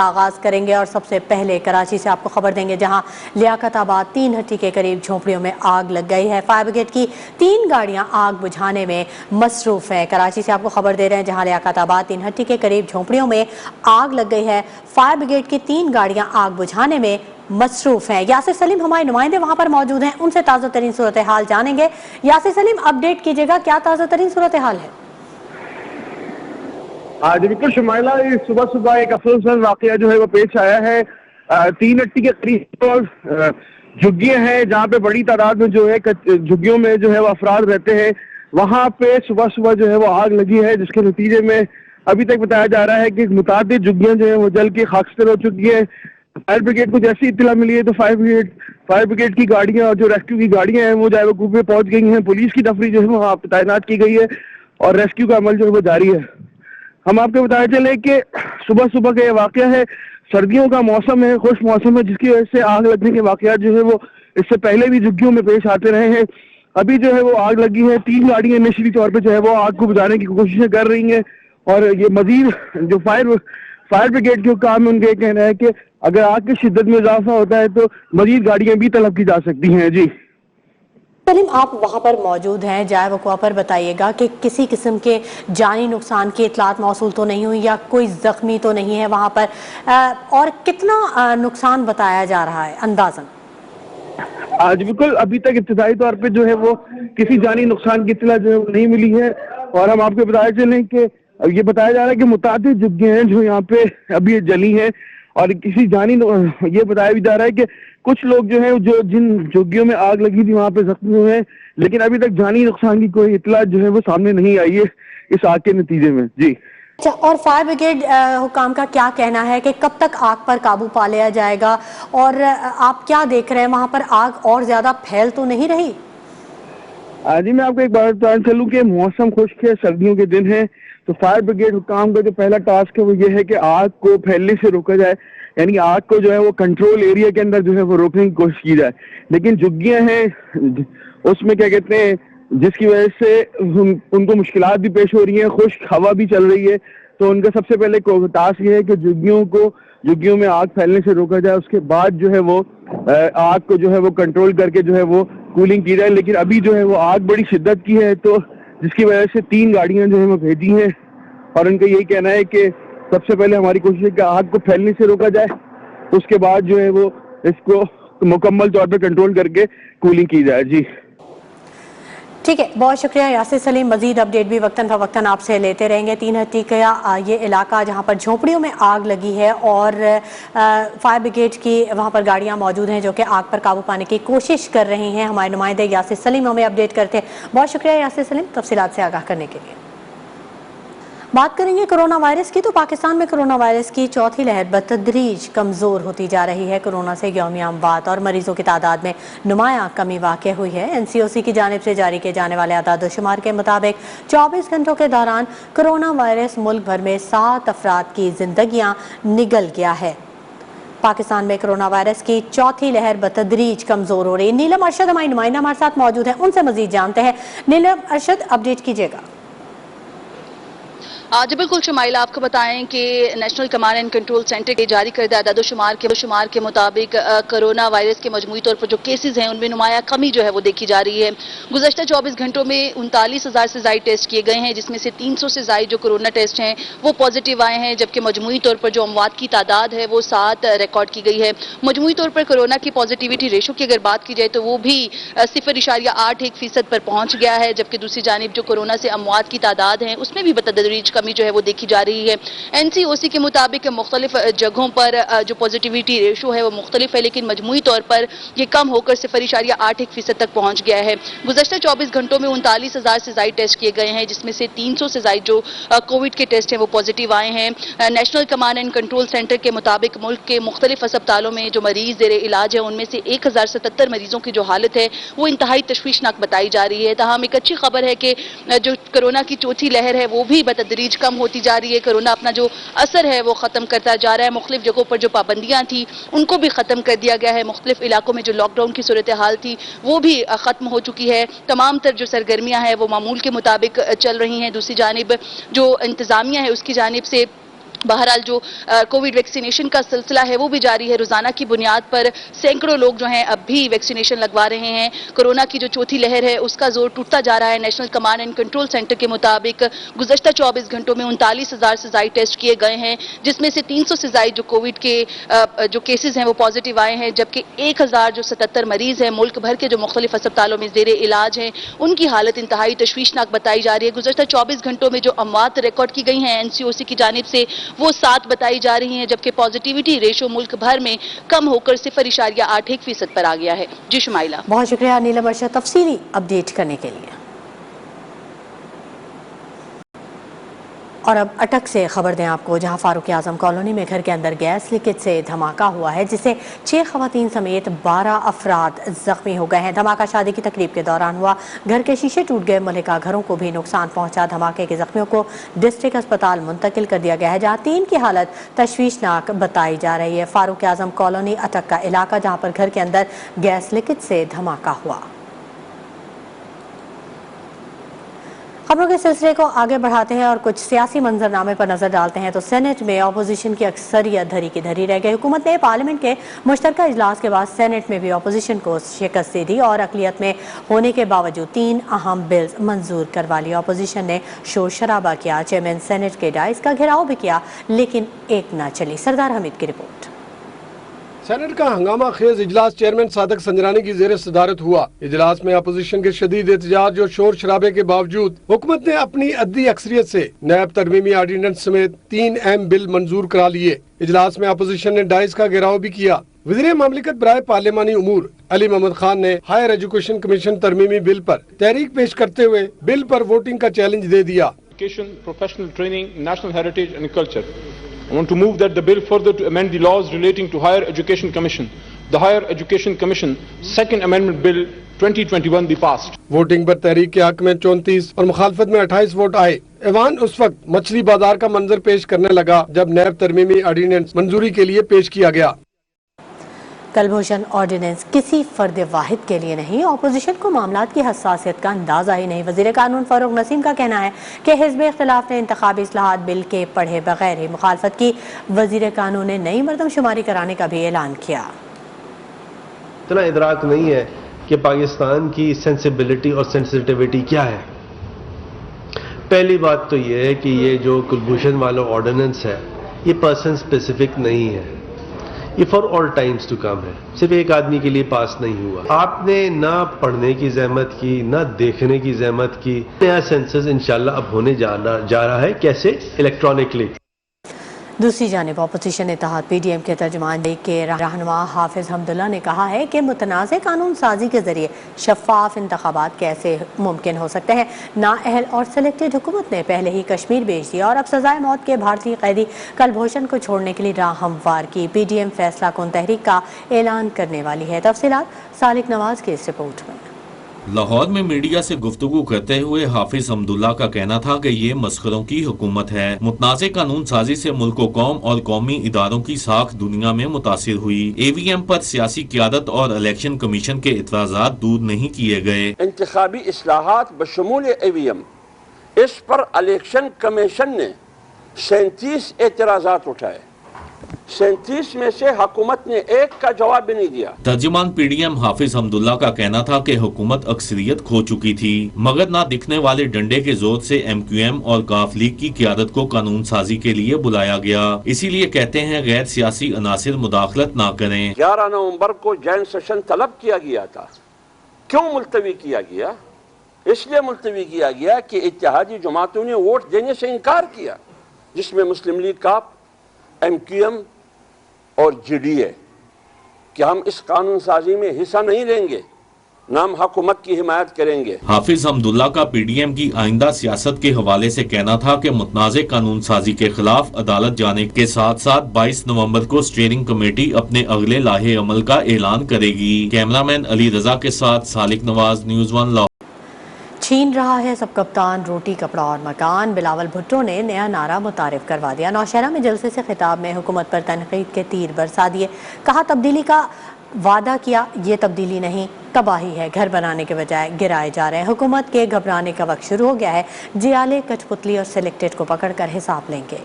آغاز کریں گے اور سب سے پہلے کراچی سے آپ کو خبر دیں گے جہاں لیاقت آباد 3 ہٹی کے قریب جھونپڑیوں میں آگ لگ گئی ہے۔ فائر بریگیڈ کی 3 گاڑیاں آگ بجھانے میں مصروف ہیں۔ کراچی سے آپ کو خبر دے رہے ہیں جہاں لیاقت آباد 3 ہٹی کے قریب جھونپڑیوں میں آگ لگ گئی ہے۔ فائر بریگیڈ کی 3 گاڑیاں آگ بجھانے میں مصروف ہیں۔ یاسر سلیم ہمارے نمائندے وہاں پر موجود ہیں، ان سے تازہ ترین صورتحال جانیں گے۔ یاسر سلیم اپڈیٹ کیجیے گا، کیا تازہ ترین صورتحال ہے؟ جی بالکل شمائلہ، صبح ایک افسوسناک واقعہ جو ہے وہ پیش آیا ہے۔ 3 ہٹی کے قریب جھگیاں ہیں جہاں پہ بڑی تعداد میں جو ہے جھگیوں میں جو ہے وہ افراد رہتے ہیں، وہاں پہ صبح جو ہے وہ آگ لگی ہے، جس کے نتیجے میں ابھی تک بتایا جا رہا ہے کہ متعدد جھگیاں جو ہیں وہ جل کے خاکستر ہو چکی ہیں۔ فائر بریگیڈ کو جیسی اطلاع ملی ہے تو فائر بریگیڈ کی گاڑیاں اور جو ریسکیو کی گاڑیاں ہیں وہ جو ہے وہ کوبے پہنچ گئی ہیں۔ پولیس کی تفریح جو ہے وہاں پہ تعینات کی گئی ہے اور ریسکیو کا عمل جو ہے وہ جاری ہے۔ ہم آپ کو بتایا چلے کہ صبح کا یہ واقعہ ہے، سردیوں کا موسم ہے، خشک موسم ہے، جس کی وجہ سے آگ لگنے کے واقعات جو ہے وہ اس سے پہلے بھی جھگیوں میں پیش آتے رہے ہیں۔ ابھی جو ہے وہ آگ لگی ہے، 3 گاڑیاں انیشلی طور پہ جو ہے وہ آگ کو بجھانے کی کوششیں کر رہی ہیں، اور یہ مزید جو فائر بریگیڈ کے حکام ان کا یہ کہنا ہے کہ اگر آگ کی شدت میں اضافہ ہوتا ہے تو مزید گاڑیاں بھی طلب کی جا سکتی ہیں۔ جی سلیم، آپ وہاں پر موجود ہیں، جائے وقوع پر بتائیے گا کہ کسی قسم کے جانی نقصان کی اطلاعات موصول تو نہیں ہوئی یا کوئی زخمی تو نہیں ہے وہاں پر، اور کتنا نقصان بتایا جا رہا ہے اندازاً؟ آج بالکل ابھی تک ابتدائی طور پہ جو ہے وہ کسی جانی نقصان کی اطلاع جو ہے وہ نہیں ملی ہے، اور ہم آپ کو بتایا چلیں کہ یہ بتایا جا رہا ہے کہ متعدد جھگیاں ہیں جو یہاں پہ ابھی جلی ہیں، اور کسی یہ بتایا بھی جا رہا ہے کہ کچھ لوگ جو ہیں جو جن جھگیوں میں آگ لگی تھی وہاں پہ زخمی ہوئے ہیں، لیکن ابھی تک جانی نقصان کی کوئی اطلاع جو ہے وہ سامنے نہیں آئی ہے اس آگ کے نتیجے میں۔ جی اچھا، اور فائر بریگیڈ حکام کا کیا کہنا ہے کہ کب تک آگ پر قابو پا لیا جائے گا، اور آپ کیا دیکھ رہے ہیں وہاں پر آگ اور زیادہ پھیل تو نہیں رہی؟ جی میں آپ کو ایک بات بتانا چلوں کہ موسم خشک ہے، سردیوں کے دن ہیں، تو فائر بریگیڈ حکام کا جو پہلا ٹاسک ہے وہ یہ ہے کہ آگ کو پھیلنے سے روکا جائے، یعنی آگ کو جو ہے وہ کنٹرول ایریا کے اندر جو ہے وہ روکنے کی کوشش کی جائے۔ لیکن جھگیاں ہیں اس میں کیا کہتے ہیں جس کی وجہ سے ان کو مشکلات بھی پیش ہو رہی ہیں، خشک ہوا بھی چل رہی ہے، تو ان کا سب سے پہلے ٹاسک یہ ہے کہ جھگیوں میں آگ پھیلنے سے روکا جائے، اس کے بعد جو ہے وہ آگ کو جو ہے وہ کنٹرول کر کے جو ہے وہ کولنگ کی جائے۔ لیکن ابھی جو ہے وہ آگ بڑی شدت کی ہے، تو جس کی وجہ سے 3 گاڑیاں جو ہے وہ بھیجی ہیں، اور ان کا یہی کہنا ہے کہ سب سے پہلے ہماری کوشش ہے کہ آگ کو پھیلنے سے روکا جائے، اس کے بعد جو ہے وہ اس کو مکمل طور پہ کنٹرول کر کے کولنگ کی جائے۔ جی ٹھیک ہے، بہت شکریہ یاسر سلیم، مزید اپڈیٹ بھی وقتاً فوقتاً آپ سے لیتے رہیں گے۔ 3 ہٹی کا یہ علاقہ جہاں پر جھونپڑیوں میں آگ لگی ہے اور فائر بریگیڈ کی وہاں پر گاڑیاں موجود ہیں جو کہ آگ پر قابو پانے کی کوشش کر رہی ہیں۔ ہمارے نمائندے یاسر سلیم ہمیں اپڈیٹ کرتے ہیں۔ بہت شکریہ یاسر سلیم، تفصیلات سے آگاہ کرنے کے لیے۔ بات کریں گے کرونا وائرس کی، تو پاکستان میں کرونا وائرس کی چوتھی لہر بتدریج کمزور ہوتی جا رہی ہے۔ کرونا سے یومیہ اموات اور مریضوں کی تعداد میں نمایاں کمی واقع ہوئی ہے۔ NCOC کی جانب سے جاری کیے جانے والے اعداد و شمار کے مطابق 24 گھنٹوں کے دوران کرونا وائرس ملک بھر میں 7 افراد کی زندگیاں نگل گیا ہے۔ پاکستان میں کرونا وائرس کی چوتھی لہر بتدریج کمزور ہو رہی ہے۔ نیلم ارشد ہماری نمائندہ ہمارے ساتھ موجود ہیں، ان سے مزید جانتے ہیں۔ نیلم ارشد، اپڈیٹ کیجیے گا۔ جی بالکل شمائلہ، آپ کو بتائیں کہ national command and control centre کے جاری کردہ اعداد و شمار کے مطابق کرونا وائرس کے مجموعی طور پر جو کیسز ہیں ان میں نمایاں کمی جو ہے وہ دیکھی جا رہی ہے۔ گزشتہ 24 گھنٹوں میں 39,000 سے زائد ٹیسٹ کیے گئے ہیں، جس میں سے 300 سے زائد جو کرونا ٹیسٹ ہیں وہ پازیٹیو آئے ہیں، جبکہ مجموعی طور پر جو اموات کی تعداد ہے وہ 7 ریکارڈ کی گئی ہے۔ مجموعی طور پر کرونا کی پازیٹیوٹی ریشو کی اگر بات کی جائے تو وہ بھی 0.81% پر پہنچ گیا ہے، جبکہ دوسری جانب جو کرونا سے اموات کی تعداد ہیں اس میں بھی بتدریج کمی جو ہے وہ دیکھی جا رہی ہے۔ NCOC کے مطابق مختلف جگہوں پر جو پازیٹیوٹی ریشو ہے وہ مختلف ہے، لیکن مجموعی طور پر یہ کم ہو کر 0.81% تک پہنچ گیا ہے۔ گزشتہ 24 گھنٹوں میں 39,000 سے زائد ٹیسٹ کیے گئے ہیں، جس میں سے 300 سے زائد جو کووڈ کے ٹیسٹ ہیں وہ پازیٹیو آئے ہیں۔ National command and control centre کے مطابق ملک کے مختلف اسپتالوں میں جو مریض زیر علاج ہیں ان میں سے 1077 مریضوں کی جو حالت ہے وہ انتہائی تشویشناک بتائی جا رہی ہے۔ تاہم ایک اچھی خبر ہے کہ جو کرونا کی چوتھی لہر ہے وہ بھی بتدریج کم ہوتی جا رہی ہے۔ کرونا اپنا جو اثر ہے وہ ختم کرتا جا رہا ہے۔ مختلف جگہوں پر جو پابندیاں تھیں ان کو بھی ختم کر دیا گیا ہے۔ مختلف علاقوں میں جو لاک ڈاؤن کی صورتحال تھی وہ بھی ختم ہو چکی ہے۔ تمام تر جو سرگرمیاں ہیں وہ معمول کے مطابق چل رہی ہیں۔ دوسری جانب جو انتظامیہ ہے اس کی جانب سے बहरहाल जो कोविड वैक्सीनेशन का सिलसिला है वो भी जारी है। रोजाना की बुनियाद पर सैकड़ों लोग जो हैं अब भी वैक्सीनेशन लगवा रहे हैं। कोरोना की जो चौथी लहर है उसका जोर टूटता जा रहा है। National command and control centre के मुताबिक गुज़श्ता 24 घंटों में 39,000 से ज्यादा टेस्ट किए गए हैं, जिसमें से 300 से ज्यादा जो कोविड के जो केसेस हैं वो पॉजिटिव आए हैं, जबकि 1,077 मरीज हैं मुल्क भर के जो मुख्तलिफ अस्पतालों में जेर इलाज हैं, उनकी हालत इंतहाई तशवीशनाक बताई जा रही है। गुज़श्ता 24 घंटों में जो अमवात रिकॉर्ड की गई हैं NCOC की जानिब से वो 7 बताई जा रही हैं, जबकि पॉजिटिविटी रेशो मुल्क भर में कम होकर 0.81% पर आ गया है। जी शुमाइला। बहुत शुक्रिया नीलम अरशद तफसीली अपडेट करने के लिए। और अब अटक से खबर दें आपको, जहां फारूक आजम कॉलोनी में घर के अंदर गैस लीकेज से धमाका हुआ है, जिससे 6 खवातीन समेत 12 अफराद जख्मी हो गए हैं। धमाका शादी की तकरीब के दौरान हुआ। घर के शीशे टूट गए, मलिका घरों को भी नुकसान पहुंचा। धमाके के जख्मियों को डिस्ट्रिक्ट अस्पताल मुंतकिल कर दिया गया है, जहां 3 की हालत तशवीशनाक बताई जा रही है। फारूक आजम कॉलोनी अटक का इलाका, जहां पर घर के अंदर गैस लीकेज से धमाका हुआ। खबरों के सिलसिले को आगे बढ़ाते हैं और कुछ सियासी मंजरनामे पर नजर डालते हैं। तो सेनेट में अपोजिशन की अक्सरियत धरी की धरी रह गई। हुकूमत ने पार्लियामेंट के मुश्तरका इजलास के बाद सेनेट में भी अपोजिशन को शिकस्त दे दी और अकलियत में होने के बावजूद 3 अहम बिल्स मंजूर करवा लिया। अपोजिशन ने शोर शराबा किया, चेयरमैन सेनेट के डाइस का घेराव भी किया, लेकिन एक न चली। सरदार हमीद की रिपोर्ट। सेनेट का हंगामा खेज इजलास चेयरमैन सादक संजरानी की जेर सदारत हुआ। इजलास में अपोजिशन के शदीद एहतजाज और शोर शराबे के बावजूद हुकूमत ने अपनी अद्दी अक्सरियत से नैब तरमीमी आर्डिनेंस समेत 3 अहम बिल मंजूर करा लिए। इजलास में अपोजिशन ने डाइस का घेराव भी किया। वज़ीर मामलिकत बराए पार्लियामानी उमूर अली मोहम्मद खान ने हायर एजुकेशन कमीशन तरमीमी बिल पर तहरीक पेश करते हुए बिल पर वोटिंग का चैलेंज दे दिया। Professional training, national heritage and culture. I want to move that the bill further to amend the laws relating to Higher Education Commission. The Higher Education Commission Second Amendment Bill 2021 be passed. Voting पर तहरीक के हक में 34 और मुखालफत में 28 vote आए। ऐवान उस वक्त मछली बाजार का मंजर पेश करने लगा जब नैब तरमीमी ऑर्डिनेंस मंजूरी के लिए पेश किया गया। कलभूषण ऑर्डिनेंस किसी फर्द वाहिद के लिए नहीं, अपोजिशन को मामलात की हसासियत का अंदाजा ही नहीं। वजीर कानून फारूक नसीम का कहना है कि हिज़्ब इख्तिलाफ ने इंतखाबी इस्लाहात बिल के पढ़े बगैर ही मुखालफत की। वजीर कानून ने नई मरदमशुमारी कराने का भी ऐलान किया। इतना इदराक नहीं है कि पाकिस्तान की सेंसिबिलिटी और सेंसिटिविटी क्या है। पहली बात तो ये है कि ये जो कुलभूषण वाला ऑर्डिनेंस है ये पर्सन स्पेसिफिक नहीं है, ये for all times to come है, सिर्फ एक आदमी के लिए पास नहीं हुआ। आपने ना पढ़ने की जहमत की, ना देखने की जहमत की। नया सेंसस इंशाल्लाह अब होने जा रहा है, कैसे? इलेक्ट्रॉनिकली। दूसरी जानिब अपोजिशन इत्तेहाद PDM के तर्जुमान के रहनुमा हाफिज हमदुल्ला ने कहा है कि मुतनाज़ कानून साजी के जरिए शफाफ इंतखाबात कैसे मुमकिन हो सकते हैं। नाअहल और सिलेक्टेड हुकूमत ने पहले ही कश्मीर भेज दिया और अब सजाए मौत के भारतीय कैदी कलभूषण को छोड़ने के लिए राह हमवार की। PDM फैसला कुन तहरीक का ऐलान करने वाली है। तफसीलात सालिक नवाज की इस रिपोर्ट में। लाहौर में मीडिया से गुफ्तगू करते हुए हाफिज हमदुल्ला का कहना था कि ये मस्खरों की हुकूमत है। मुतनाज़े कानून साजी से मुल्क कौम और कौमी इदारों की साख दुनिया में मुतासिर हुई। AVM पर सियासी क़यादत और इलेक्शन कमीशन के इतराज़ात दूर नहीं किए गए। इंतखाबी इस्लाहात बशमूल AVM, इस पर इलेक्शन कमीशन ने 37 एतराज़ात उठाए। 37 में से हुकूमत ने एक का जवाब भी नहीं दिया। तर्जुमान PDM हाफिज हमदुल्ला का कहना था कि हुकूमत अक्सरियत खो चुकी थी, मगर ना दिखने वाले डंडे के जोर से MQM और काफ लीग की क़यादत को कानून साजी के लिए बुलाया गया। इसीलिए कहते हैं गैर सियासी अनासिर मुदाखलत ना करें। 11 नवंबर को जॉइंट सेशन तलब किया गया था। क्यों मुलतवी किया गया? इसलिए मुलतवी किया गया कि इत्तेहादी जमातों ने वोट देने से इनकार किया, जिसमें मुस्लिम लीग का MQM और GDA, कि हम इस कानून साजी में हिस्सा नहीं लेंगे, ना हम हुकूमत की हिमायत करेंगे। हाफिज हमदुल्ला का PDM की आइंदा सियासत के हवाले से कहना था कि मुतनाज़े कानून साजी के खिलाफ अदालत जाने के साथ साथ 22 नवंबर को स्टीयरिंग कमेटी अपने अगले लाहे अमल का ऐलान करेगी। कैमरामैन अली रजा के साथ सालिक नवाज, न्यूज़ 1 लाहौर। छीन रहा है सब कप्तान रोटी कपड़ा और मकान, बिलावल भुट्टो ने नया नारा मुतारिफ करवा दिया। नौशहरा में जलसे से खिताब में हुकूमत पर तनकीद के तीर बरसा दिए। कहा तब्दीली का वादा किया, ये तब्दीली नहीं तबाही है। घर बनाने के बजाय गिराए जा रहे हैं। हुकूमत के घबराने का वक्त शुरू हो गया है। जियाले, कठपुतली और सिलेक्टेड को पकड़ कर हिसाब लेंगे।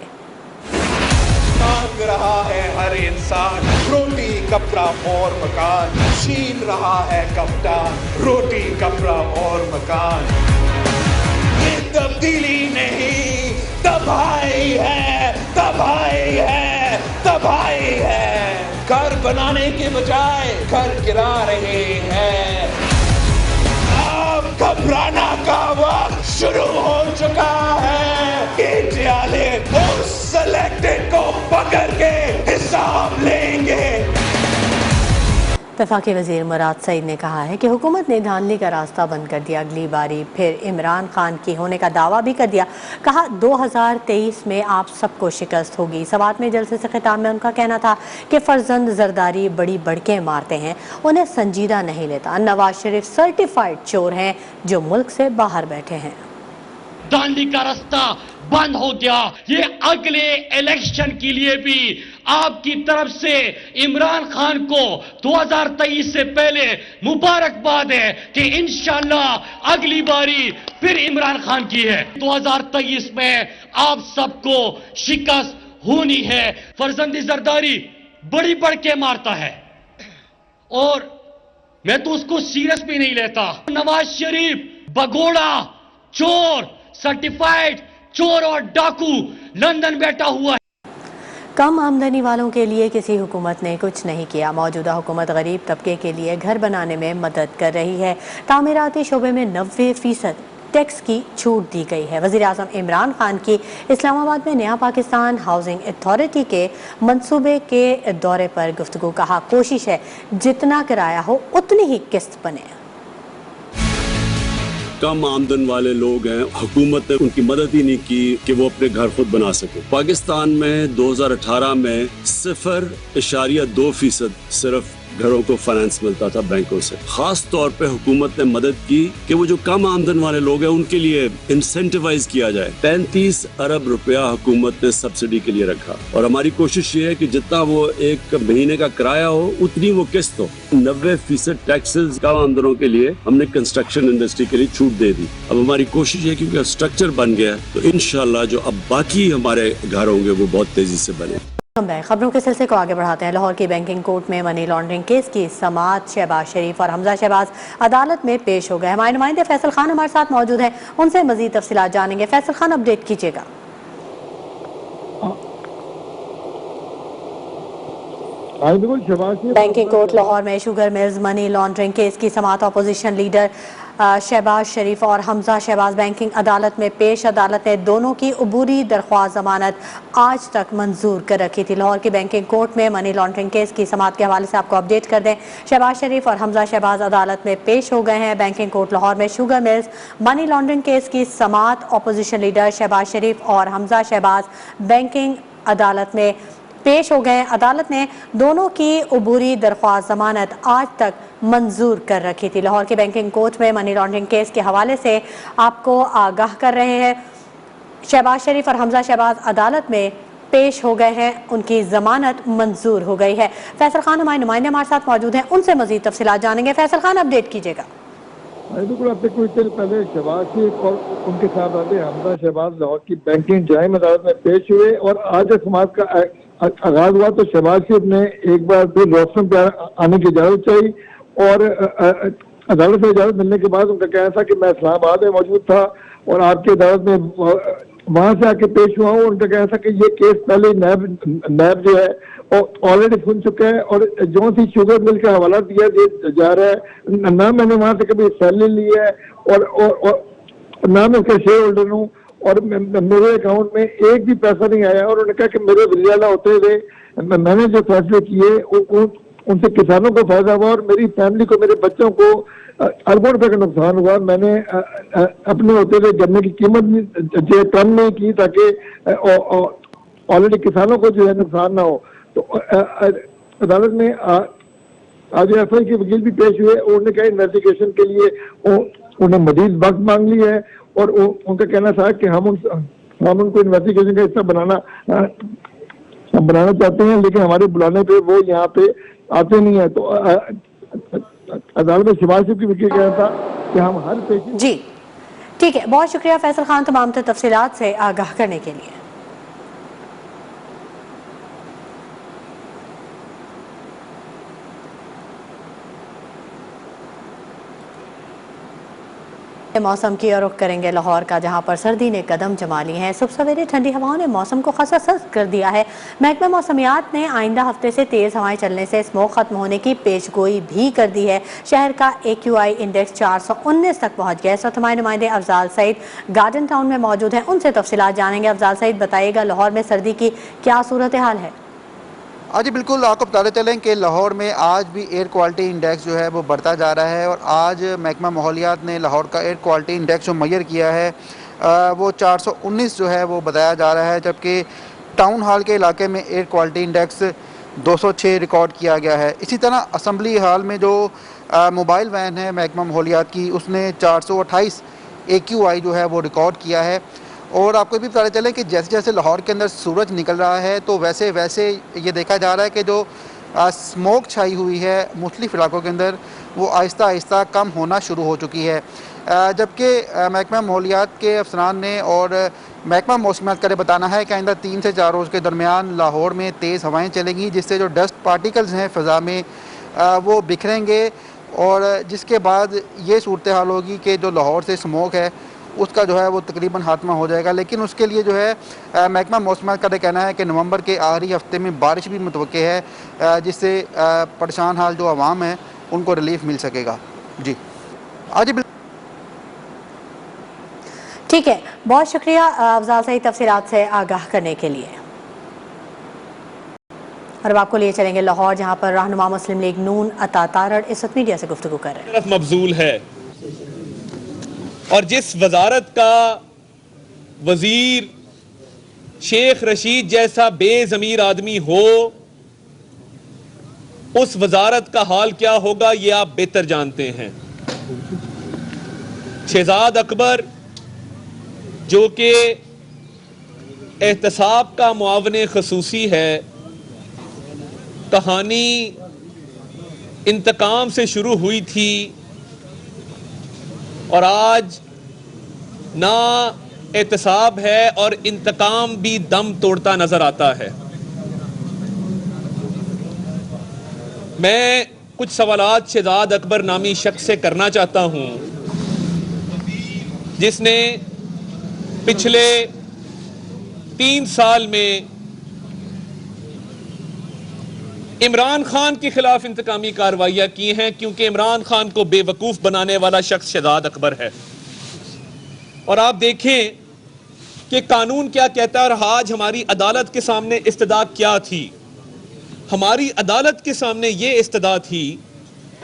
रहा है हर इंसान, रोटी कपड़ा और मकान, छीन रहा है कप्तान, रोटी कपड़ा और मकान। ये तब्दीली नहीं, तबाही है, तबाही है, तबाही है। घर बनाने के बजाय घर गिरा रहे हैं। अब घबराना का वक्त शुरू हो चुका है। इंडियाले उस सेलेक्टेड को पकड़ के हिसाब लेंगे। वफाकी वज़ीर मुराद सईद ने कहा है कि हुकूमत ने धांधली का रास्ता बंद कर दिया, अगली बारी फिर इमरान खान की होने का दावा भी कर दिया। कहा 2023 में आप सबको शिकस्त होगी। सवात में जलसे से खिताब में उनका कहना था कि फर्जंद जरदारी बड़ी बड़के मारते हैं, उन्हें संजीदा नहीं लेता। नवाज शरीफ सर्टिफाइड चोर हैं जो मुल्क से बाहर बैठे हैं। धांधली का रास्ता बंद हो गया। ये अगले इलेक्शन के लिए भी आपकी तरफ से इमरान खान को 2023 से पहले मुबारकबाद है कि इंशाल्लाह अगली बारी फिर इमरान खान की है। 2023 में आप सबको शिकस्त होनी है। फर्जंदी जरदारी बड़ी बढ़ के मारता है और मैं तो उसको सीरियस भी नहीं लेता। नवाज शरीफ भगोड़ा, चोर, सर्टिफाइड चोर और डाकू लंदन बैठा हुआ है। कम आमदनी वालों के लिए किसी हुकूमत ने कुछ नहीं किया। मौजूदा हुकूमत गरीब तबके के लिए घर बनाने में मदद कर रही है। तामीराती शोबे में 90% टैक्स की छूट दी गई है। वज़ीर आज़म इमरान खान की इस्लामाबाद में नया पाकिस्तान हाउसिंग अथॉरिटी के मंसूबे के दौरे पर गुफ्तगू। कहा कोशिश है जितना किराया हो उतनी ही किस्त बने। कम आमदन वाले लोग हैं, हुकूमत ने उनकी मदद ही नहीं की कि वो अपने घर खुद बना सके। पाकिस्तान में 2018 में 0.2% सिर्फ घरों को फाइनेंस मिलता था बैंकों से। खास तौर पे हुकूमत ने मदद की कि वो जो कम आमदन वाले लोग हैं उनके लिए इंसेंटिवाइज किया जाए। 35 अरब रुपया हुकूमत ने सब्सिडी के लिए रखा और हमारी कोशिश ये है कि जितना वो एक महीने का किराया हो उतनी वो किस्त हो। 90% टैक्सेस कम आमदनों के लिए हमने कंस्ट्रक्शन इंडस्ट्री के लिए छूट दे दी। अब हमारी कोशिश है क्योंकि स्ट्रक्चर बन गया तो इंशाल्लाह जो अब बाकी हमारे घर होंगे वो बहुत तेजी से बने। खबरों के सिलसिले को आगे बढ़ाते हैं। लाहौर की बैंकिंग कोर्ट में मनी लॉन्ड्रिंग केस की समाअत शहबाज शरीफ और हमजा शहबाज अदालत में पेश हो गए। हमारे नुमाइंदे फैसल खान हमारे साथ मौजूद हैं, उनसे मजीद तफसीलात जानेंगे। फैसल खान, अपडेट कीजिएगा। बैंकिंग कोर्ट लाहौर में sugar mills money laundering case की समाअत अपोजिशन लीडर शहबाज शरीफ और हमजा शहबाज बैंकिंग अदालत में पेश। अदालत ने दोनों की अबूरी दरख्वास्त जमानत आज तक मंजूर कर रखी थी। लाहौर की बैंकिंग कोर्ट में मनी लॉन्ड्रिंग केस की समाअत के हवाले से आपको अपडेट कर दें। शहबाज शरीफ और हमजा शहबाज अदालत में पेश हो गए हैं। बैंकिंग कोर्ट लाहौर में sugar mills money laundering case की समाअत अपोजिशन लीडर शहबाज शरीफ और हमजा शहबाज बैंकिंग अदालत में पेश हो गए। अदालत ने दोनों की अबूरी दरख्वास्त जमानत आज तक मंजूर कर रखी थी। लाहौर की बैंकिंग कोर्ट में मनी लॉन्ड्रिंग केस के हवाले से आपको आगाह कर रहे हैं। शहबाज शरीफ और हमजा शहबाज अदालत में पेश हो गए हैं, उनकी जमानत मंजूर हो गई है। फैसल खान हमारे नुमाइंदे हमारे साथ मौजूद हैं, उनसे मजीद तफसीलात जानेंगे। फैसल खान, अपडेट कीजिएगा। बिल्कुल, आपने कुछ देर पहले शहबाज शरीफ और उनके साथ आते हमजा शहबाज लाहौर की बैंकिंग जाइम अदालत में पेश हुए और आज समाअत का आगाज हुआ तो शहबाज शरीफ ने एक बार फिर रोस्टम पे आने की इजाजत चाहिए और अदालत से इजाजत मिलने के बाद उनका कहना था कि मैं इस्लामाबाद में मौजूद था और आपकी अदालत में वहां से आके पेश हुआ हूँ। उनका कहना था कि ये केस पहले नैब जो है ऑलरेडी सुन चुका है और जो सी शुगर मिल का हवाला दिया जा रहा है, ना मैंने वहां से कभी सैलरी ली है और ना मैं उसका शेयर होल्डर हूँ और मेरे अकाउंट में एक भी पैसा नहीं आया। और उन्होंने कहा कि मेरे विलियाला होते हुए मैंने जो फैसले किए उनसे किसानों को फायदा हुआ और मेरी फैमिली को, मेरे बच्चों को अरबों रुपए का नुकसान हुआ। मैंने अपने होते हुए गन्ने की कीमत जो कम नहीं की ताकि ऑलरेडी किसानों को जो है नुकसान ना हो। तो अदालत में आज एफआई के वकील भी पेश हुए। उन्होंने कहा इन्वेस्टिगेशन के लिए उन्हें मजीद वक्त मांग ली है और उनका कहना था कि हम उनको इन्वेस्टिगेशन का हिस्सा बनाना चाहते हैं, लेकिन हमारे बुलाने पे वो यहाँ पे आते नहीं है। तो अदालत में शहबाज शरीफ की वकील कहना था कि हम हर पेशी। जी ठीक है, बहुत शुक्रिया फैसल खान तमाम तफसीलात से आगाह करने के लिए। मौसम की रुख करेंगे लाहौर का, जहां पर सर्दी ने कदम जमा ली है। सुबह सवेरे ठंडी हवाओं ने मौसम को खासा सख्त कर दिया है। महकमा मौसमियात ने आइंदा हफ्ते से तेज़ हवाएं चलने से स्मोक खत्म होने की पेशगोई भी कर दी है। शहर का AQI इंडेक्स 419 तक पहुंच गया। इस वक्त हमारे नुमाइंदे अफजाल सईद गार्डन टाउन में मौजूद हैं, उनसे तफसीलात जानेंगे। अफजाल सईद, बताइएगा लाहौर में सर्दी की क्या सूरत हाल है? जी बिल्कुल, आपको बताते चलें कि लाहौर में आज भी एयर क्वालिटी इंडेक्स जो है वो बढ़ता जा रहा है और आज महकमा माहौलियात ने लाहौर का एयर क्वालिटी इंडेक्स जो मुहैया किया है वो 419 जो है वो बताया जा रहा है, जबकि टाउन हॉल के इलाके में एयर क्वालिटी इंडेक्स 206 रिकॉर्ड किया गया है। इसी तरह असम्बली हॉल में जो मोबाइल वैन है महकमा माहौलियात की, उसने 428 AQI जो है वो रिकॉर्ड किया है। और आपको भी पता चले कि जैसे जैसे लाहौर के अंदर सूरज निकल रहा है तो वैसे वैसे ये देखा जा रहा है कि जो स्मोक छाई हुई है मुख्तलिफ इलाकों के अंदर वो आहिस्ता आहिस्ता कम होना शुरू हो चुकी है। जबकि महकमा माहौलियात के अफसरान ने और महकमा मौसमियात का बताना है कि आइंदा 3 से 4 रोज़ के दरमियान लाहौर में तेज़ हवाएँ चलेंगी, जिससे जो डस्ट पार्टिकल्स हैं फ़ज़ा में वो बिखरेंगे और जिसके बाद ये सूरत हाल होगी कि जो लाहौर से स्मोक है उसका जो है वो तकरीबन खात्मा हो जाएगा। लेकिन उसके लिए जो है महकमा मौसमियात का कहना है कि नवंबर के आखिरी हफ्ते में बारिश भी मुतवक्के है, जिससे परेशान हाल जो आवाम है उनको रिलीफ मिल सकेगा। जी आज ठीक है, बहुत शुक्रिया अफजाल सईद तफसीलात से आगाह करने के लिए। और अब आपको लिए चलेंगे लाहौर, जहां पर रहनुमा मुस्लिम लीग नून अता तारड़ इस वक्त मीडिया से गुफ्तगू कर रहे हैं। मबजूल है और जिस वजारत का वजीर शेख रशीद जैसा बेज़मीर आदमी हो, उस वजारत का हाल क्या होगा ये आप बेहतर जानते हैं। शहजाद अकबर जो कि एहतसाब का मुआवने खसूसी है, कहानी इंतकाम से शुरू हुई थी और आज ना एहतसाब है और इंतकाम भी दम तोड़ता नजर आता है। मैं कुछ सवालात शहजाद अकबर नामी शख्स से करना चाहता हूं, जिसने पिछले 3 साल में इमरान खान के खिलाफ इंतकामी कार्रवाइयां की हैं, क्योंकि इमरान खान को बेवकूफ बनाने वाला शख्स शहजाद अकबर है। और आप देखें कि कानून क्या कहता है और आज हमारी अदालत के सामने इस्तदा क्या थी। हमारी अदालत के सामने ये इस्तदा थी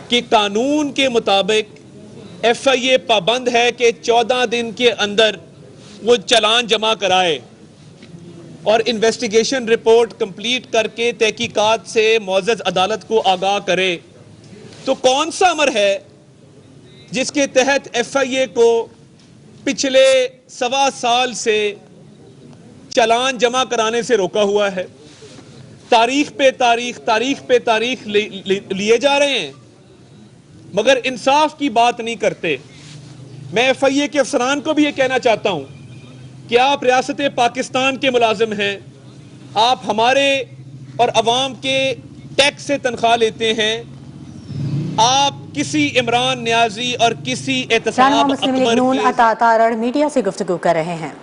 कि कानून के मुताबिक FIA पाबंद है कि 14 दिन के अंदर वो चालान जमा कराए और इन्वेस्टिगेशन रिपोर्ट कंप्लीट करके तहकीकात से मुअज़्ज़ज़ अदालत को आगाह करे। तो कौन सा अमर है जिसके तहत FIA को पिछले 1.25 साल से चालान जमा कराने से रोका हुआ है? तारीख पे तारीख लिए जा रहे हैं मगर इंसाफ की बात नहीं करते। मैं FIA के अफसरान को भी ये कहना चाहता हूं कि आप रियासत पाकिस्तान के मुलाजिम हैं, आप हमारे और अवाम के टैक्स से तनख्वाह लेते हैं, आप किसी इमरान न्याजी और किसी एहतसाब मुस्लिम लीग नून अता तारड़ मीडिया से गुफ्तगू कर रहे हैं।